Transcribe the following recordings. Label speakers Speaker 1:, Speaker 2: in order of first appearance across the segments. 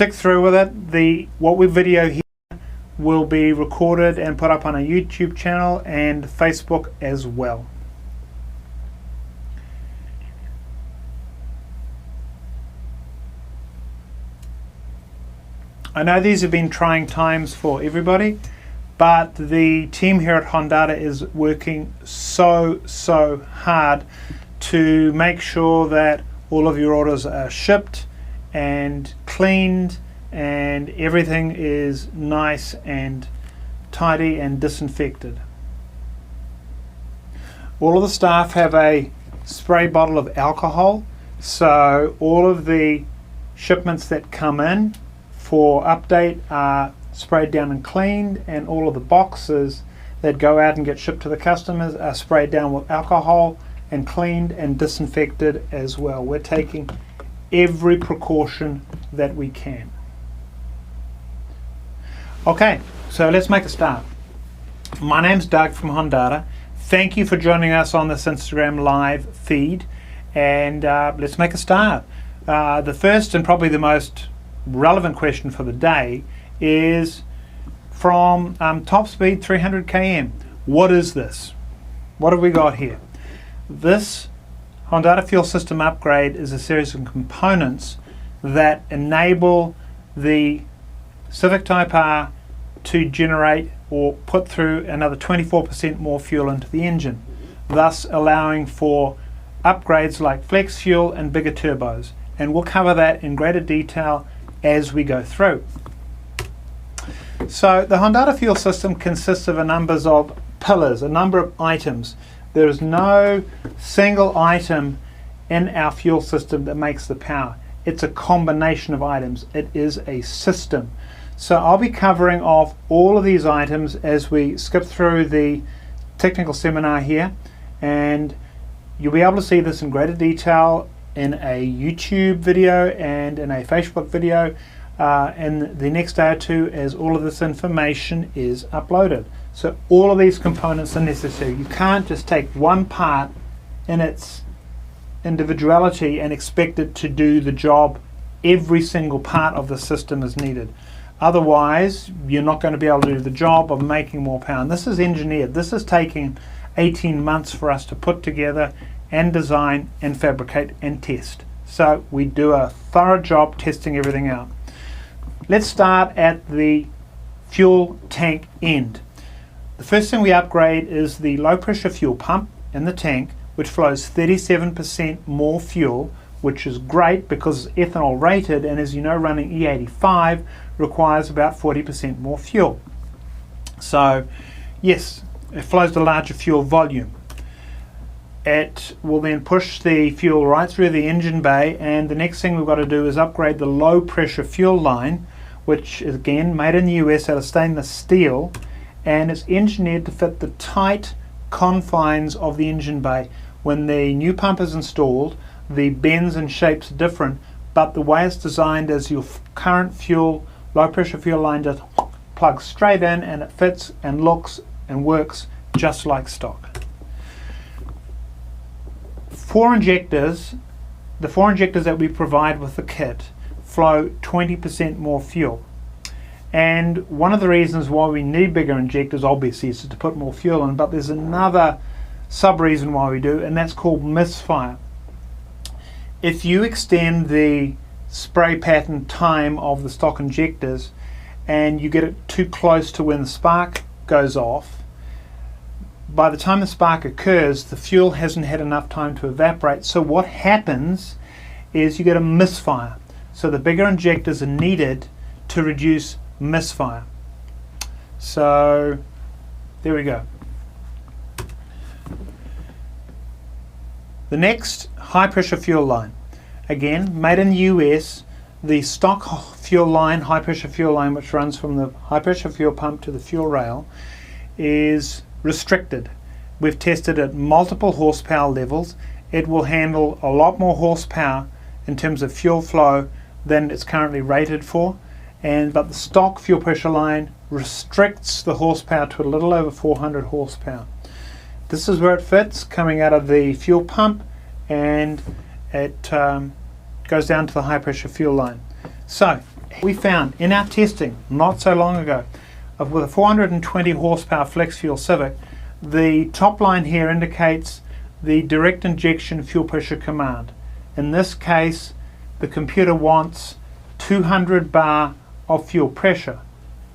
Speaker 1: stick through with it. What we video here will be recorded and put up on a YouTube channel and Facebook as well. I know these have been trying times for everybody, but the team here at Hondata is working so hard to make sure that all of your orders are shipped and cleaned and everything is nice and tidy and disinfected. All of the staff have a spray bottle of alcohol, so all of the shipments that come in for update are sprayed down and cleaned, and all of the boxes that go out and get shipped to the customers are sprayed down with alcohol and cleaned and disinfected as well. We're taking every precaution that we can. Okay, so let's make a start. My name's Doug from Hondata. Thank you for joining us on this Instagram live feed, and let's make a start. The first and probably the most relevant question for the day is from top speed 300 km. What is this? What have we got here? This Hondata fuel system upgrade is a series of components that enable the Civic Type R to generate or put through another 24% more fuel into the engine, thus allowing for upgrades like flex fuel and bigger turbos. And we'll cover that in greater detail as we go through. So the Hondata fuel system consists of a number of pillars, a number of items. There is no single item in our fuel system that makes the power. It's a combination of items. It is a system. So I'll be covering off all of these items as we skip through the technical seminar here, and you'll be able to see this in greater detail in a YouTube video and in a Facebook video in the next day or two as all of this information is uploaded. So all of these components are necessary. You can't just take one part in its individuality and expect it to do the job. Every single part of the system is needed. Otherwise, you're not going to be able to do the job of making more power. And this is engineered. This is taking 18 months for us to put together and design and fabricate and test. So we do a thorough job testing everything out. Let's start at the fuel tank end. The first thing we upgrade is the low pressure fuel pump in the tank, which flows 37% more fuel, which is great because it's ethanol rated, and as you know, running E85 requires about 40% more fuel. So yes, it flows a larger fuel volume. It will then push the fuel right through the engine bay, and the next thing we've got to do is upgrade the low pressure fuel line, which is again made in the US out of stainless steel, and it's engineered to fit the tight confines of the engine bay. When the new pump is installed, the bends and shapes are different, but the way it's designed is your current fuel, low pressure fuel line just plugs straight in, and it fits and looks and works just like stock. The four injectors that we provide with the kit flow 20% more fuel. And one of the reasons why we need bigger injectors obviously is to put more fuel in, but there's another sub reason why we do, and that's called misfire. If you extend the spray pattern time of the stock injectors and you get it too close to when the spark goes off, by the time the spark occurs, the fuel hasn't had enough time to evaporate. So what happens is you get a misfire. So the bigger injectors are needed to reduce misfire. So there we go. The next, high pressure fuel line. Again, made in the US, the stock fuel line, high pressure fuel line, which runs from the high pressure fuel pump to the fuel rail, is restricted. We've tested at multiple horsepower levels. It will handle a lot more horsepower in terms of fuel flow than it's currently rated for, but the stock fuel pressure line restricts the horsepower to a little over 400 horsepower. This is where it fits, coming out of the fuel pump, and it goes down to the high pressure fuel line. So We found in our testing not so long ago with a 420 horsepower flex fuel Civic, the top line here indicates the direct injection fuel pressure command. In this case, the computer wants 200 bar of fuel pressure,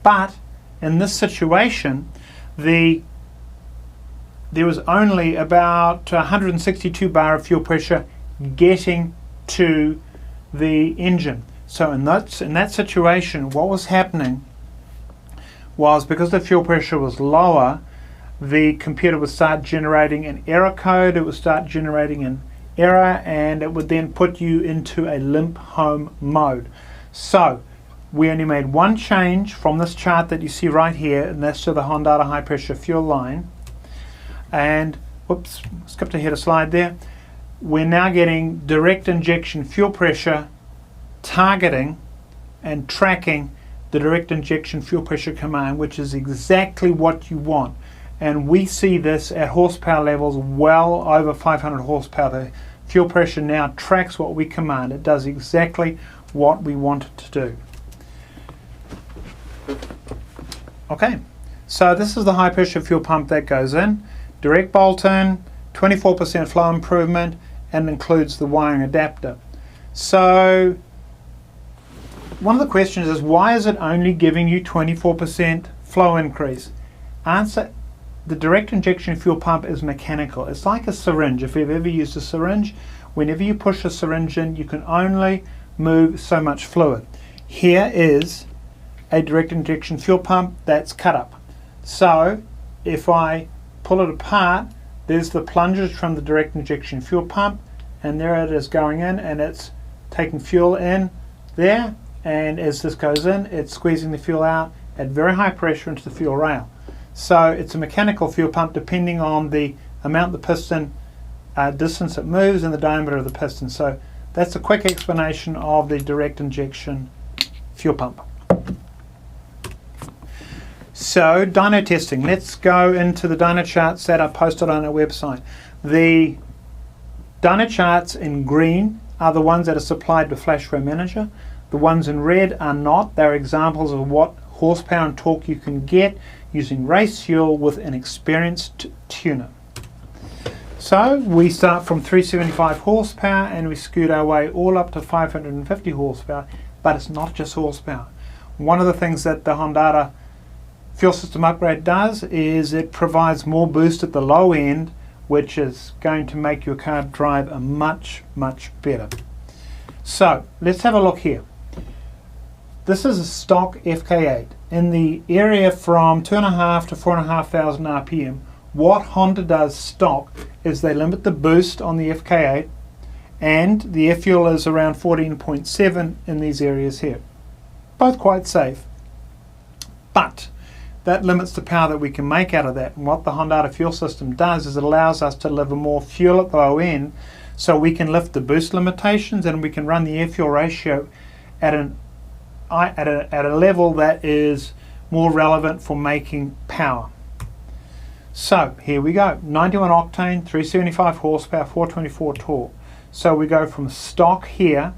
Speaker 1: but in this situation there was only about 162 bar of fuel pressure getting to the engine. So in that situation, what was happening was, because the fuel pressure was lower, the computer would start generating an error code, it would start generating an error, and it would then put you into a limp home mode. So we only made one change from this chart that you see right here, and that's to the Hondata high pressure fuel line. And whoops, skipped ahead a slide there. We're now getting direct injection fuel pressure targeting and tracking the direct injection fuel pressure command, which is exactly what you want. And we see this at horsepower levels well over 500 horsepower. The fuel pressure now tracks what we command. It does exactly what we want it to do. Okay, so this is the high pressure fuel pump that goes in. Direct bolt in, 24% flow improvement, and includes the wiring adapter. So one of the questions is, why is it only giving you 24% flow increase? Answer: the direct injection fuel pump is mechanical. It's like a syringe. If you've ever used a syringe, whenever you push a syringe in, you can only move so much fluid. Here is a direct injection fuel pump that's cut up. So if I pull it apart, there's the plungers from the direct injection fuel pump, and there it is going in, and it's taking fuel in there, and as this goes in, it's squeezing the fuel out at very high pressure into the fuel rail. So it's a mechanical fuel pump depending on the amount the piston distance it moves and the diameter of the piston. So that's a quick explanation of the direct injection fuel pump. So dyno testing. Let's go into the dyno charts that are posted on our website. The dyno charts in green are the ones that are supplied with Flash Flow Manager. The ones in red are not. They're examples of what horsepower and torque you can get using race fuel with an experienced tuner. So we start from 375 horsepower and we scoot our way all up to 550 horsepower, but it's not just horsepower. One of the things that the Hondata fuel system upgrade does is it provides more boost at the low end, which is going to make your car drive a much better. So let's have a look here. This is a stock Fk8 in the area from 2,500 to 4,500 RPM. What Honda does stock is they limit the boost on the Fk8, and the F fuel is around 14.7 in these areas here. Both quite safe, but that limits the power that we can make out of that. And what the Hondata fuel system does is it allows us to deliver more fuel at the low end, so we can lift the boost limitations and we can run the air fuel ratio at a level that is more relevant for making power. So here we go, 91 octane, 375 horsepower, 424 torque. So we go from stock here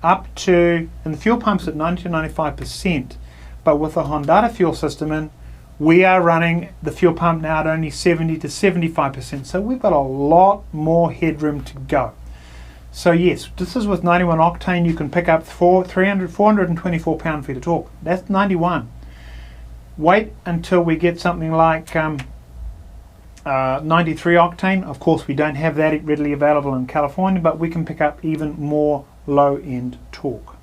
Speaker 1: up to, and the fuel pump's at 90-95%, but with the Hondata fuel system in, we are running the fuel pump now at only 70 to 75%. So we've got a lot more headroom to go. So yes, this is with 91 octane. You can pick up 424 pound-feet of torque. That's 91. Wait until we get something like 93 octane. Of course, we don't have that readily available in California, but we can pick up even more low-end torque.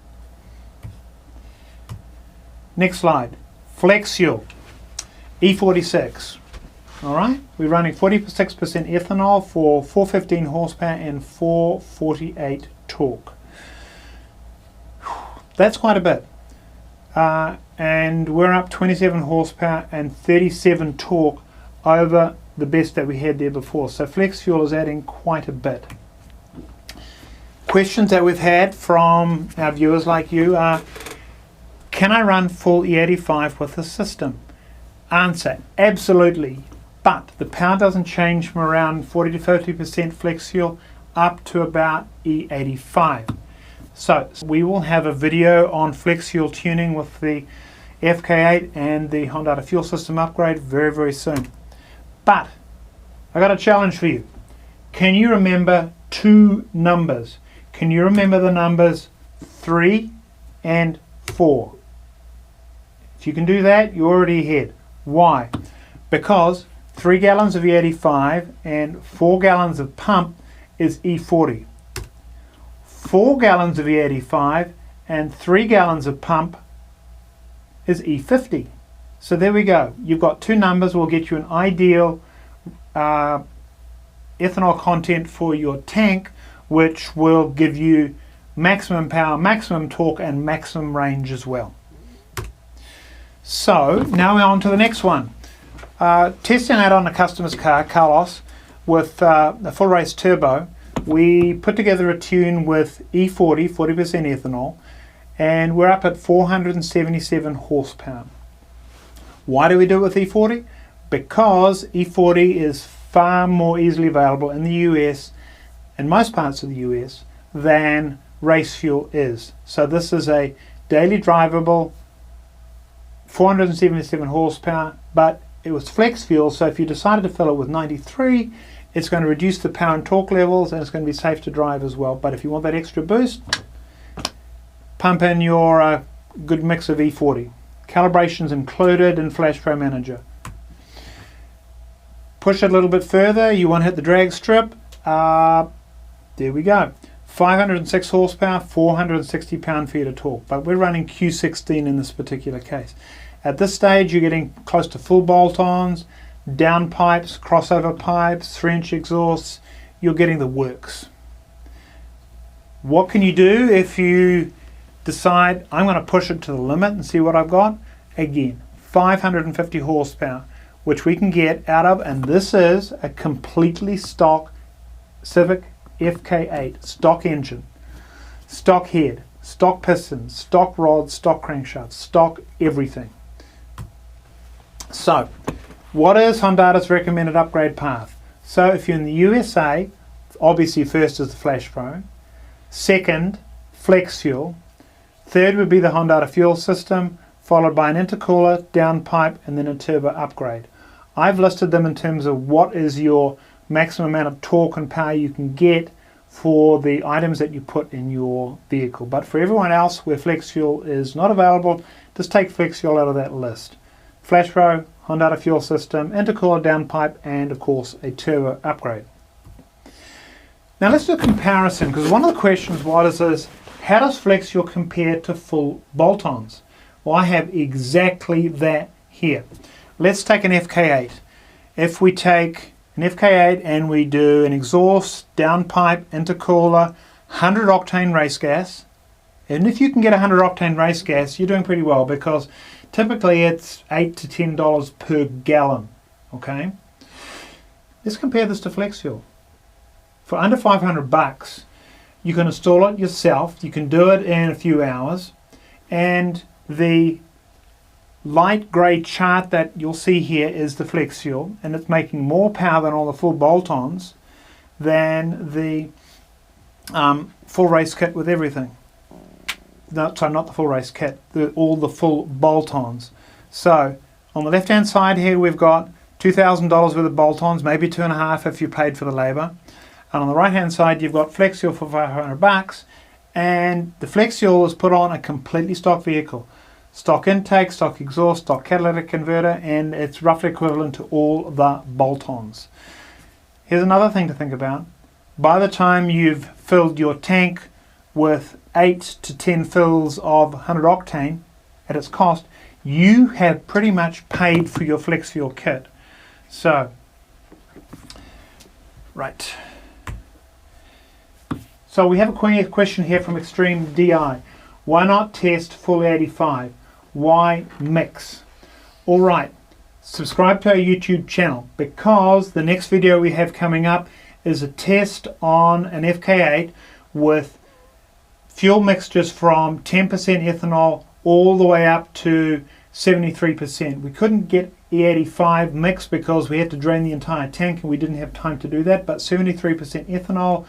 Speaker 1: Next slide. Flex fuel, E46. All right, we're running 46% ethanol for 415 horsepower and 448 torque. That's quite a bit. And we're up 27 horsepower and 37 torque over the best that we had there before. So flex fuel is adding quite a bit. Questions that we've had from our viewers like you are, can I run full E85 with the system? Answer, absolutely. But the power doesn't change from around 40 to 50% flex fuel up to about E85. So we will have a video on flex fuel tuning with the Fk8 and the Hondata fuel system upgrade very, very soon. But I got a challenge for you. Can you remember two numbers? Can you remember the numbers 3 and 4? If you can do that, you're already ahead. Why? Because 3 gallons of E85 and 4 gallons of pump is E40. 4 gallons of E85 and 3 gallons of pump is E50. So there we go. You've got two numbers. Will get you an ideal ethanol content for your tank, which will give you maximum power, maximum torque, and maximum range as well. So now we're on to the next one. Testing out on a customer's car, Carlos, with a full race turbo. We put together a tune with E40, 40% ethanol, and we're up at 477 horsepower. Why do we do it with E40? Because E40 is far more easily available in the US, in most parts of the US, than race fuel is. So this is a daily drivable 477 horsepower, but it was flex fuel, so if you decided to fill it with 93, it's going to reduce the power and torque levels, and it's going to be safe to drive as well. But if you want that extra boost, pump in your good mix of E40. Calibrations included in Flash Pro Manager. Push it a little bit further, you want to hit the drag strip. There we go. 506 horsepower, 460 pound-feet of torque, but we're running Q16 in this particular case. At this stage, you're getting close to full bolt-ons, down pipes, crossover pipes, 3-inch exhausts. You're getting the works. What can you do if you decide, I'm going to push it to the limit and see what I've got? Again, 550 horsepower, which we can get out of, and this is a completely stock Civic Fk8, stock engine, stock head, stock pistons, stock rods, stock crankshafts, stock everything. So, what is Hondata's recommended upgrade path? So if you're in the USA, obviously first is the Flash Pro, second, flex fuel, third would be the Hondata fuel system, followed by an intercooler, downpipe, and then a turbo upgrade. I've listed them in terms of what is your maximum amount of torque and power you can get for the items that you put in your vehicle. But for everyone else where flex fuel is not available, just take flex fuel out of that list. Flash Pro, Hondata fuel system, intercooler, downpipe, and of course a turbo upgrade. Now let's do a comparison, because one of the questions is how does flex fuel compare to full bolt-ons? Well, I have exactly that here. Let's take an Fk8. If we take an Fk8 and we do an exhaust, downpipe, intercooler, 100 octane race gas, and if you can get 100 octane race gas, you're doing pretty well, because typically it's $8 to $10 per gallon. Okay, let's compare this to flex fuel. For under 500 bucks, you can install it yourself. You can do it in a few hours, and the light grey chart that you'll see here is the flex fuel, and it's making more power than all the full bolt-ons than the full race kit with everything. No, sorry, not the full race kit, all the full bolt-ons. So on the left hand side here we've got $2,000 worth of bolt-ons, maybe $2,500 if you paid for the labour. And on the right hand side you've got flex fuel for 500 bucks, and the flex fuel is put on a completely stock vehicle. Stock intake, stock exhaust, stock catalytic converter, and it's roughly equivalent to all the bolt-ons. Here's another thing to think about. By the time you've filled your tank with 8 to 10 fills of 100 octane at its cost, you have pretty much paid for your flex fuel kit. So, right. So we have a question here from Extreme DI. Why not test full 85? Why mix? Alright, subscribe to our YouTube channel, because the next video we have coming up is a test on an Fk8 with fuel mixtures from 10% ethanol all the way up to 73%. We couldn't get E85 mix because we had to drain the entire tank and we didn't have time to do that, but 73% ethanol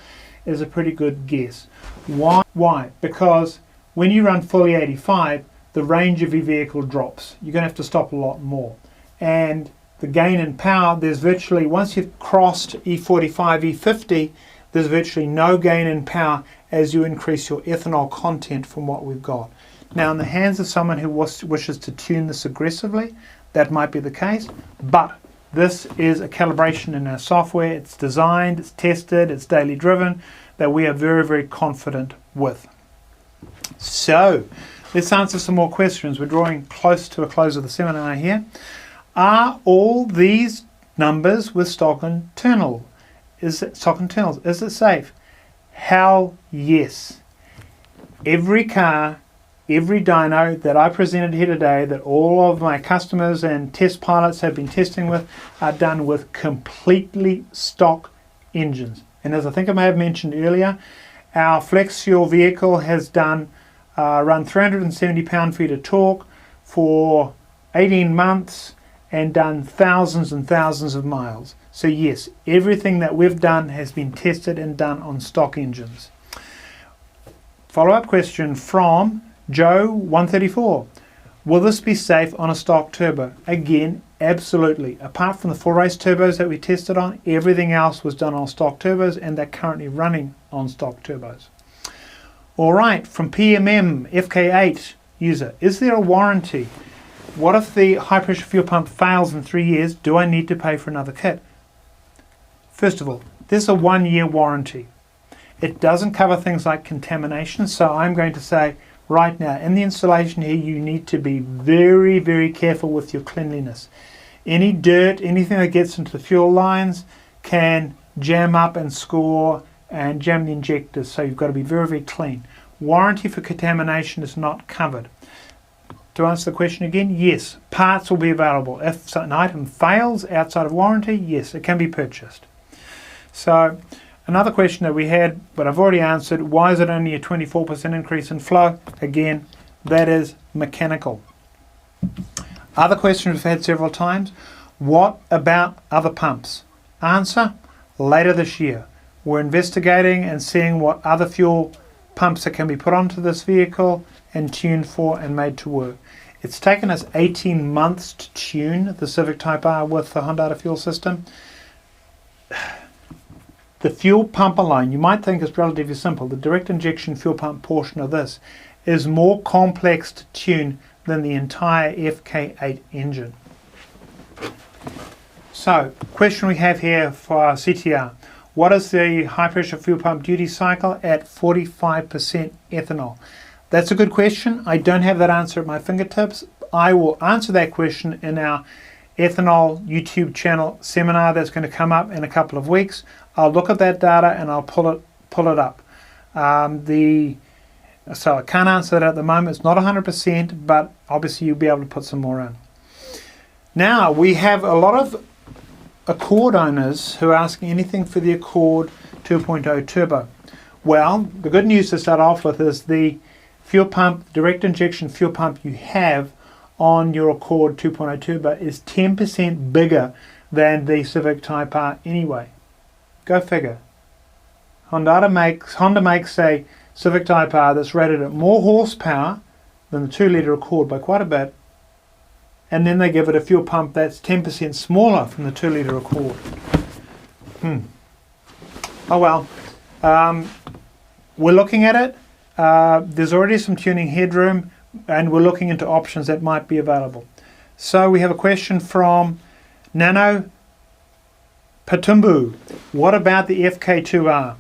Speaker 1: is a pretty good guess. Why? Because when you run fully 85, the range of your vehicle drops. You're going to have to stop a lot more. And the gain in power, there's virtually, once you've crossed E45, E50, there's virtually no gain in power as you increase your ethanol content from what we've got. Now, in the hands of someone who wishes to tune this aggressively, that might be the case, but this is a calibration in our software. It's designed, it's tested, it's daily driven, that we are very, very confident with. So, let's answer some more questions. We're drawing close to a close of the seminar here. Are all these numbers with stock internals? Is it safe? Hell yes. Every car, every dyno that I presented here today, that all of my customers and test pilots have been testing with, are done with completely stock engines. And as I think I may have mentioned earlier, our flex fuel vehicle has done run 370 pound-feet of torque for 18 months and done thousands and thousands of miles. So yes, everything that we've done has been tested and done on stock engines. Follow-up question from Joe 134. Will this be safe on a stock turbo? Again, absolutely. Apart from the full race turbos that we tested on, everything else was done on stock turbos, and they're currently running on stock turbos. Alright, from PMM Fk8 user, is there a warranty? What if the high pressure fuel pump fails in 3 years? Do I need to pay for another kit? First of all, there's a 1-year warranty. It doesn't cover things like contamination, so I'm going to say right now, in the installation here, you need to be very, very careful with your cleanliness. Any dirt, anything that gets into the fuel lines can jam up and score and jam the injectors, so you've got to be very, very clean. Warranty for contamination is not covered. To answer the question again, yes, parts will be available. If an item fails outside of warranty, yes, it can be purchased. So, another question that we had, but I've already answered, why is it only a 24% increase in flow? Again, that is mechanical. Other questions we've had several times, what about other pumps? Answer, later this year. We're investigating and seeing what other fuel pumps that can be put onto this vehicle and tuned for and made to work. It's taken us 18 months to tune the Civic Type R with the Hondata fuel system. The fuel pump alone, you might think is relatively simple. The direct injection fuel pump portion of this is more complex to tune than the entire Fk8 engine. So, question we have here for our CTR. What is the high pressure fuel pump duty cycle at 45% ethanol? That's a good question. I don't have that answer at my fingertips. I will answer that question in our ethanol YouTube channel seminar that's going to come up in a couple of weeks. I'll look at that data and I'll pull it up. So I can't answer that at the moment. It's not 100%, but obviously you'll be able to put some more in. Now we have a lot of Accord owners who are asking anything for the Accord 2.0 turbo. Well, the good news to start off with is the fuel pump, direct injection fuel pump you have on your Accord 2.0 turbo is 10% bigger than the Civic Type R anyway. Go figure. Honda makes a Civic Type R that's rated at more horsepower than the 2-litre Accord by quite a bit, and then they give it a fuel pump that's 10% smaller from the 2-litre Accord. Oh well. We're looking at it. There's already some tuning headroom, and we're looking into options that might be available. So we have a question from Nano Patumbu. What about the FK2R?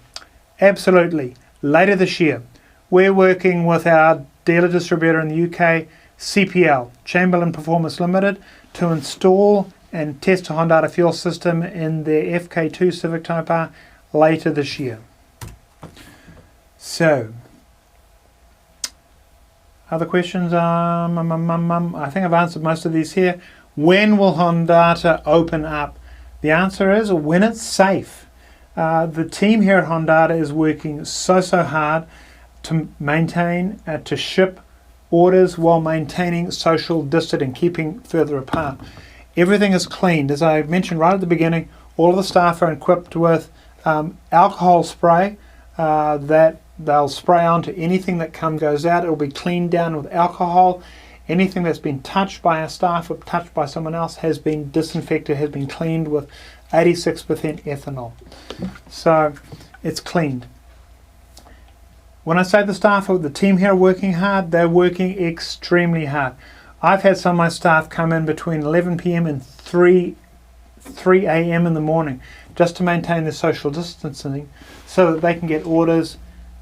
Speaker 1: Absolutely. Later this year. We're working with our dealer distributor in the UK, CPL, Chamberlain Performance Limited, to install and test a Hondata fuel system in their FK2 Civic Type R later this year. So, other questions? I think I've answered most of these here. When will Hondata open up? The answer is when it's safe. The team here at Hondata is working so hard to maintain, to ship orders while maintaining social distancing, keeping further apart. Everything is cleaned. As I mentioned right at the beginning, all of the staff are equipped with alcohol spray that they'll spray onto anything that goes out. It will be cleaned down with alcohol. Anything that's been touched by our staff or touched by someone else has been disinfected, has been cleaned with 86% ethanol. So it's cleaned. When I say the staff or the team here are working hard, they're working extremely hard. I've had some of my staff come in between 11 p.m. and 3 a.m. in the morning just to maintain the social distancing so that they can get orders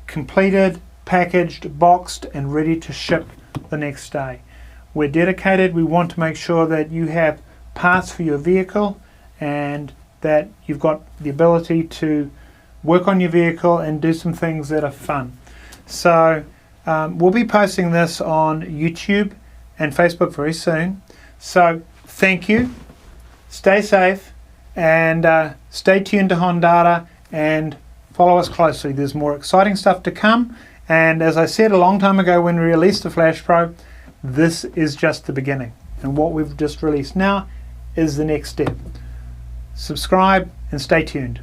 Speaker 1: completed, packaged, boxed and ready to ship the next day. We're dedicated. We want to make sure that you have parts for your vehicle and that you've got the ability to work on your vehicle and do some things that are fun. So we'll be posting this on YouTube and Facebook very soon. So thank you, stay safe, and stay tuned to Hondata and follow us closely. There's more exciting stuff to come, and as I said a long time ago when we released the Flash Pro, this is just the beginning, and what we've just released now is the next step. Subscribe and stay tuned.